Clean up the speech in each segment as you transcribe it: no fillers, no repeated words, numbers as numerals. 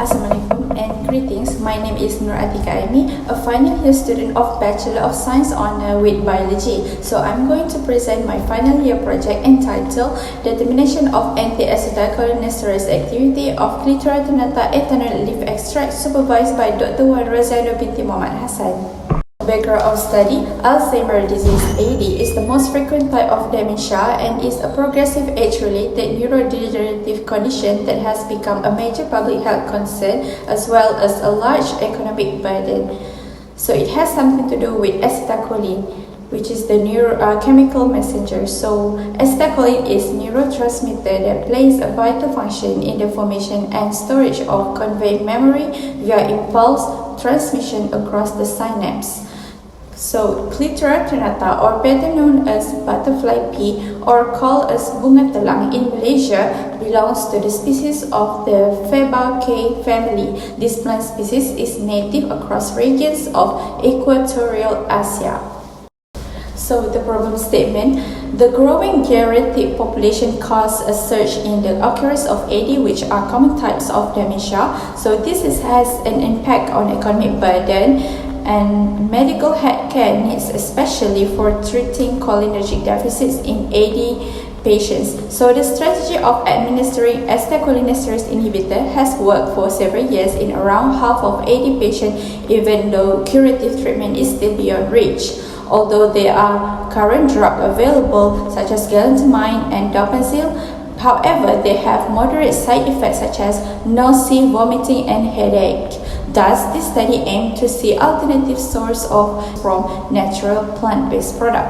Assalamualaikum and greetings. My name is Nur Atika Aimi, a final year student of Bachelor of Science honor with Biology. So I'm going to present my final year project entitled Determination of anti-acetylcholinesterase activity of Clitoria ternatea ethanolic leaf extract supervised by Dr. Wan Raziano binti Muhammad Hassan. Background of study: Alzheimer's disease (AD) is the most frequent type of dementia and is a progressive age-related neurodegenerative condition that has become a major public health concern as well as a large economic burden. So it has something to do with acetylcholine, which is the neurochemical messenger. So acetylcholine is neurotransmitter that plays a vital function in the formation and storage of conveyed memory via impulse transmission across the synapse. So, Clitoria ternatea, or better known as butterfly pea or called as bunga telang in Malaysia, belongs to the species of the Fabaceae family. This plant species is native across regions of equatorial Asia. So, the problem statement: the growing geriatric population caused a surge in the occurrence of AD, which are common types of dementia. So, this has an impact on economic burden and medical care needs, especially for treating cholinergic deficits in AD patients. So the strategy of administering acetylcholinesterase inhibitor has worked for several years in around half of AD patients, even though curative treatment is still beyond reach. Although there are current drugs available such as galantamine and dopamine, however, they have moderate side effects such as nausea, vomiting, and headache. Thus, this study aimed to see alternative source from natural plant-based product.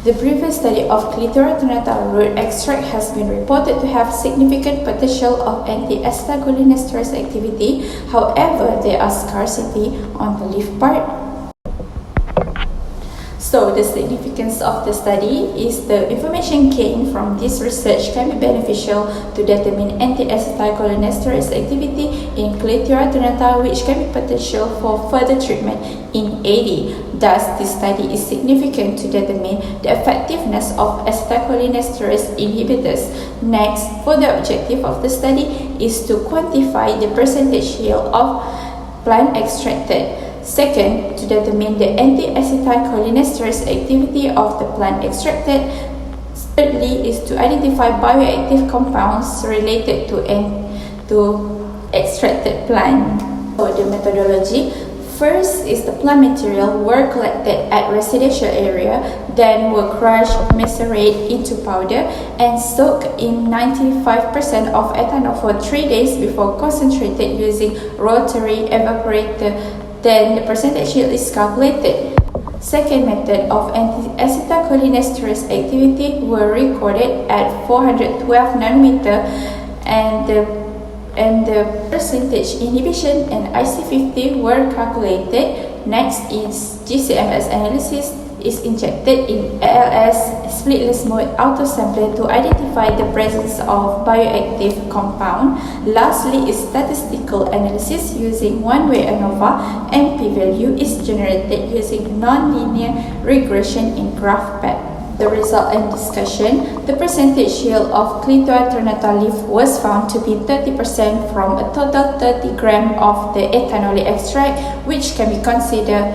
The previous study of Clitoria ternatea root extract has been reported to have significant potential of anti-acetylcholinesterase activity. However, there are scarcity on the leaf part. So, the significance of the study is the information gained from this research can be beneficial to determine anti-acetylcholinesterase activity in Clitoria ternatea, which can be potential for further treatment in AD. Thus, this study is significant to determine the effectiveness of acetylcholinesterase inhibitors. Next, for the objective of the study is to quantify the percentage yield of plant extracted. Second, to determine the anti-acetylcholinesterase activity of the plant extracted. Thirdly, is to identify bioactive compounds related to extracted plant. So the methodology: first is the plant material were collected at residential area, then were crushed, macerated into powder, and soaked in 95% of ethanol for 3 days before concentrated using rotary evaporator. Then the percentage yield is calculated. Second method of anti-acetylcholinesterase activity were recorded at 412 nanometer and the percentage inhibition and IC50 were calculated. Next is GCMS analysis is injected in ALS splitless mode autosampler to identify the presence of bioactive compound. Lastly is statistical analysis using one-way ANOVA, and p-value is generated using non-linear regression in graph path. The result and discussion: the percentage yield of Clitoria ternatea leaf was found to be 30% from a total 30 gram of the ethanolic extract, which can be considered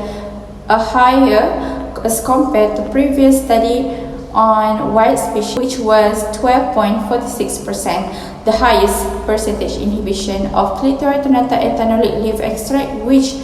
a higher as compared to previous study on white species, which was 12.46%. The highest percentage inhibition of Clitoria ternatea ethanolic leaf extract, which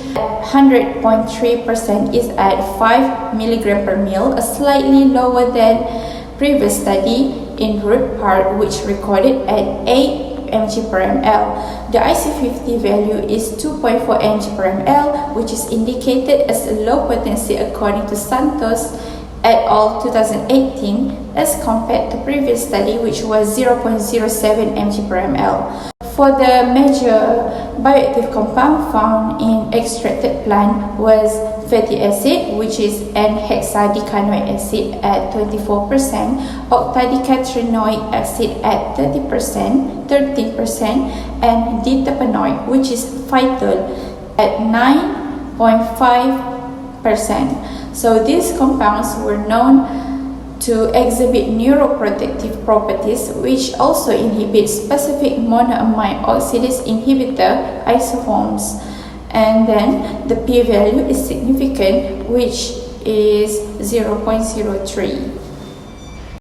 100.3%, is at 5 mg per ml, a slightly lower than previous study in root part, which recorded at 8 mg per ml. The IC50 value is 2.4 mg per ml, which is indicated as a low potency according to Santos et al. 2018 as compared to previous study, which was 0.07 mg per ml. For the major bioactive compound found in extracted plant was fatty acid, which is N-hexadecanoic acid at 24%, octadecanoic acid at 13%, and ditapanoid, which is phytol, at 9.5%. So these compounds were known to exhibit neuroprotective properties, which also inhibit specific monoamide oxidase inhibitor isoforms. And then the p-value is significant, which is 0.03.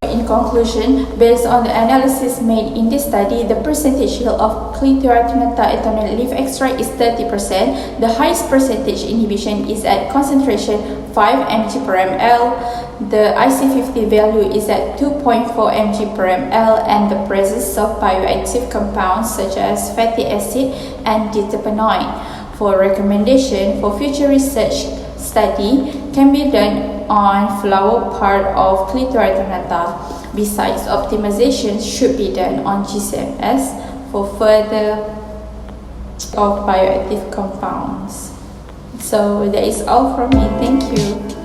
In conclusion, based on the analysis made in this study, the percentage yield of Clitoria ternatea ethanolic leaf extract is 30%. The highest percentage inhibition is at concentration 5 mg per ml. The IC50 value is at 2.4 mg per ml, and the presence of bioactive compounds such as fatty acid and diterpenoid. For recommendation for future research study can be done on flower part of Clitoria ternatea. Besides, optimization should be done on GCMS for further of bioactive compounds. So that is all from me. Thank you.